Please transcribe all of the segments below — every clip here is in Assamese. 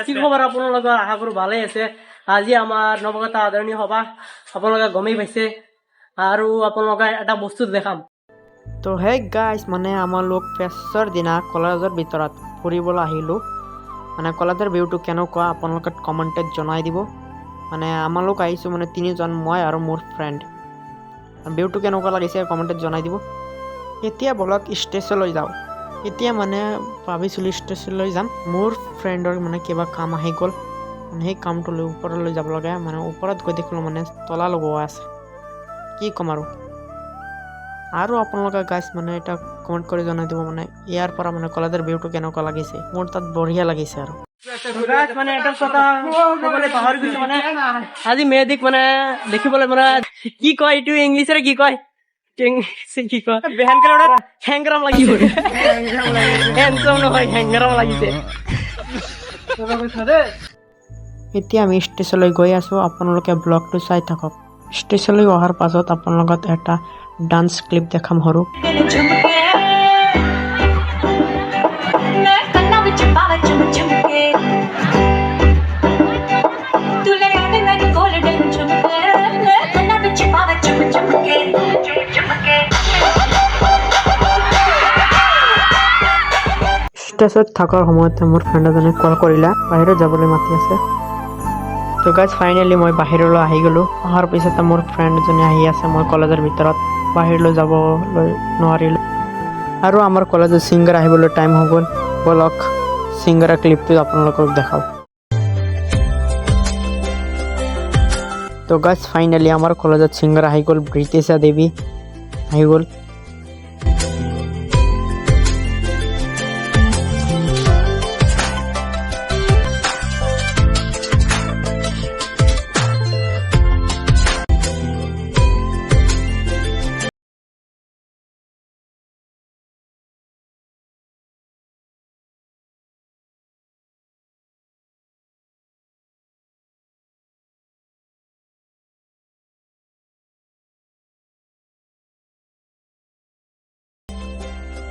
কি খবৰ আপোনালোকৰ? আশা কৰো ভালে আছে। আজি আমাৰ নৱগত আদৰণি সভা আপোনালোকে গমেই পাইছে আৰু আপোনালোকে এটা বস্তু দেখাম। তো হে গাইজ মানে আমালোক ফ্ৰেছৰ দিনা কলেজৰ ভিতৰত ফুৰিবলৈ আহিলোঁ। মানে কলেজৰ ভিউটো কেনেকুৱা আপোনালোকে কমেণ্টত জনাই দিব। মানে আমালোক আহিছোঁ মানে তিনিজন, মই আৰু মোৰ ফ্ৰেণ্ড। ভিউটো কেনেকুৱা লাগিছে কমেণ্টত জনাই দিব। এতিয়া বলক ষ্টেজলৈ যাওঁ। এতিয়া মানে ভাবিছিলোঁ ষ্টেজলৈ যাম, মোৰ ফ্ৰেণ্ডৰ মানে কিবা কাম আহি গ'ল। মানে সেই কামটো লৈ ওপৰলৈ যাব লাগে। মানে ওপৰত গৈ দেখিলোঁ মানে তলা লগোৱা আছে। কি ক'ম আৰু আপোনালোকে গাইজ মানে এটা কমেণ্ট কৰি জনাই দিব মানে ইয়াৰ পৰা মানে কলেজৰ ভিউটো কেনেকুৱা লাগিছে। মোৰ তাত বঢ়িয়া লাগিছে আৰু মানে এটা কথা ক'বলৈ পাহৰি গৈছো। মানে আজি মেয়েদিক মানে দেখিবলৈ মানে কি কয় এইটো ইংলিছেৰে কি কয়, হেংগ্ৰাম লাগিছে। হেণ্ডচাম নহয়, হেংগ্ৰাম লাগিছে। এতিয়া আমি ষ্টেজলৈ গৈ আছোঁ, আপোনালোকে ব্লগটো চাই থাকক। ষ্টেজলৈ অহাৰ পাছত আপোনালোকক এটা ডান্স ক্লিপ দেখাম সৰু। ষ্টেজত থকাৰ সময়তে মোৰ ফ্ৰেণ্ড এজনে কল কৰিলে, বাহিৰত যাবলৈ মাতি আছে। তো গাইজ ফাইনেলি মই বাহিৰলৈ আহি গ'লোঁ। অহাৰ পিছতে মোৰ ফ্ৰেণ্ড এজনী আহি আছে। মই কলেজৰ ভিতৰত বাহিৰলৈ যাবলৈ নোৱাৰিলোঁ। আৰু আমাৰ কলেজত ছিংগাৰ আহিবলৈ টাইম হৈ গ'ল। বলক ছিংগাৰৰ ক্লিপটো আপোনালোকক দেখাওঁ। তো গাইজ ফাইনেলি আমাৰ কলেজত ছিংগাৰ আহি গ'ল, ব্ৰিটিছা দেৱী আহি গ'ল।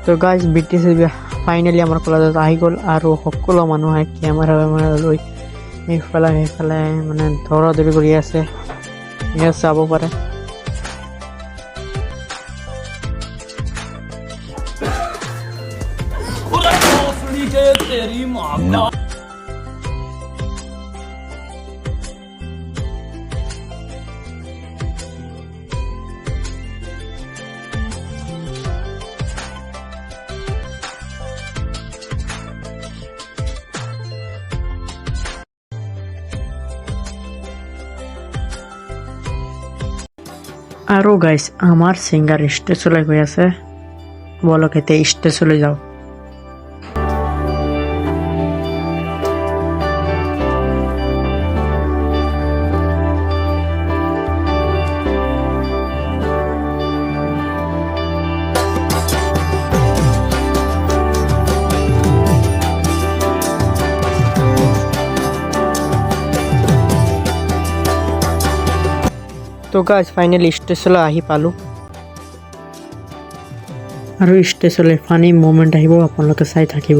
তো গাইজ ব্ৰিটিছ ফাইনেলি আমাৰ কলেজত আহি গ'ল আৰু সকলো মানুহে কেমেৰা লৈ এইফালে সেইফালে মানে দৌৰা-দৌৰি কৰি আছে। ইয়াত চাব পাৰে। আৰু গাইজ আমাৰ ছিংগাৰ ষ্টেজলৈ গৈ আছে। বলক এতিয়া ষ্টেজলৈ যাওঁ। তো গাইজ ফাইনেলি ষ্টেজলৈ আহি পালোঁ আৰু ষ্টেজলৈ ফানি মুমেণ্ট আহিব, আপোনালোকে চাই থাকিব।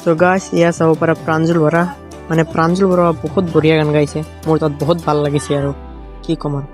তো গাইজ এয়া চাব পাৰা প্ৰাঞ্জল বৰা। মানে প্ৰাঞ্জল বৰা বহুত বঢ়িয়া গান গাইছে, মোৰ তাত বহুত ভাল লাগিছে আৰু কি ক'ম আৰু।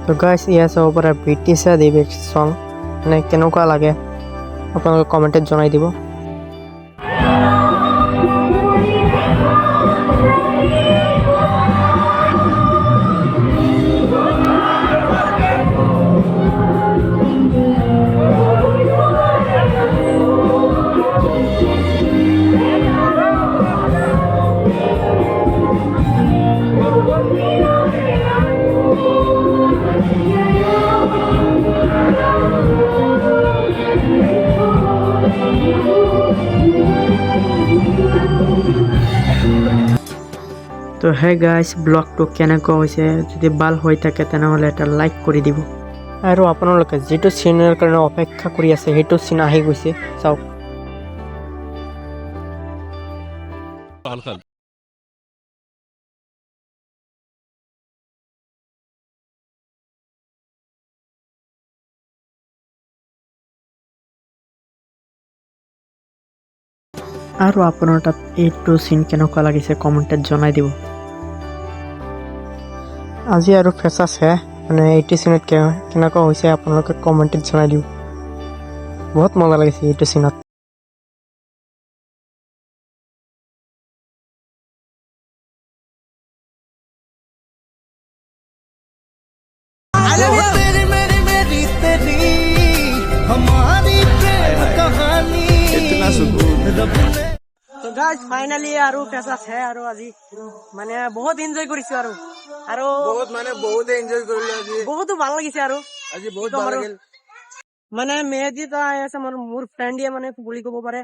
তো গাইজ এয়া চাব পৰা ব্ৰিটিছা দেৱীৰ ছং, মানে কেনেকুৱা লাগে আপোনালোকে কমেণ্টত জনাই দিব। তো হে গাইজ ব্লগটো কেনেকুৱা হৈছে যদি ভাল হৈ থাকে তেনেহ'লে এটা লাইক কৰি দিব আৰু আপোনালোকে যিটো চিনৰ কাৰণে অপেক্ষা কৰি আছে সেইটো চিন আহি গৈছে চাওক আৰু আপোনাৰ তাত এইটো চিন কেনেকুৱা লাগিছে কমেণ্টত জনাই দিব আজি আৰু ফেচাছ হে মানে এইটো চিনত কেনেকুৱা হৈছে আপোনালোকে কমেণ্টত জনাই দিব বহুত মজা লাগিছে এইটো চিনত तेरी मेरी मेरी तेरी हमारी प्रेम कहानी इतना सुकून रब ने তো গাইজ ফাইনালি আৰু ফেচাছ হে আৰু আজি মানে বহুত এনজয় কৰিছো আৰু बहुत एंजॉय কৰিলো আজি বহুতো ভাল লাগিছে আৰু আজি বহুত কি ক'ম ভাল আৰু? লাগিল মানে মেহেদি তো আছে মোৰ ফ্ৰেণ্ডে মানে বুলি ক'ব পাৰে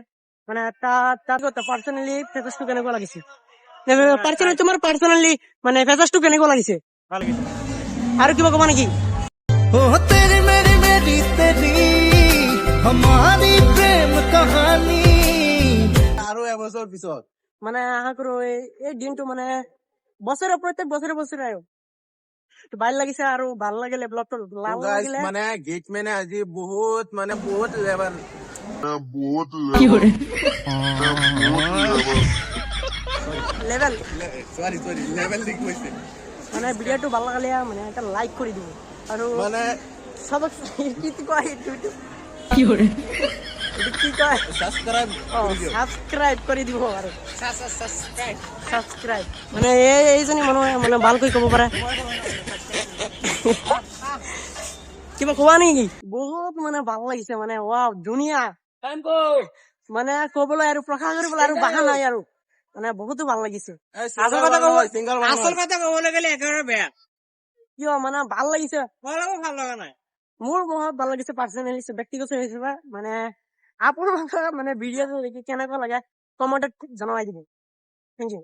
মানে তাত পাৰ্চনেলি ফেচাছটো কেনেকুৱা লাগিছে পাৰ্চনেলি তোমাৰ পাৰ্চনেলি মানে ফেচাছটো কেনেকুৱা লাগিছে আৰু কিবা ক'বা নেকি ओ तेरी मेरी मेरी तेरी हमारी प्रेम कहानी আৰু এবছৰ পিছত মানে আশা কৰো এই দিনটো মানে প্ৰত্যেক বছৰে আয়ো তো ভাল লাগিছে আৰু ভাল লাগিলে ব্লগটো ভাল লাগিলে মানে গেট মেনে আজি বহুত বহুত লেভেল লেভেল সরি লেভেল ঠিক কৈছে মানে ভিডিঅ'টো ভাল লাগিলে মানে এটা লাইক কৰি দিব আৰু মানে চবক কি কয় এইটো কি কয় সাবস্ক্ৰাইব সাবস্ক্ৰাইব কৰি দিব আৰু সাবস্ক্ৰাইব মানে এইজনী মানুহে মানে ভালকৈ ক'ব পাৰে কিবা কোৱা নেকি বহুত মানে ভাল লাগিছে মানে ৱাও ধুনীয়া মানে ক'বলৈ আৰু প্ৰকাশ কৰিবলৈ আৰু ভাষা নাই আৰু মানে বহুতো ভাল লাগিছে আচল কথা ক'বলৈ গ'লে একেবাৰে বেয়া কিয় মানে ভাল লাগিছে ভাল লগা নাই মোৰ বহুত ভাল লাগিছে পাৰ্চনেলি ব্যক্তিগত হিচাপে মানে আপোনালোকৰ মানে ভিডিঅ'টো দেখি কেনেকুৱা লাগে কমেণ্টত জনাই দিব থেংক ইউ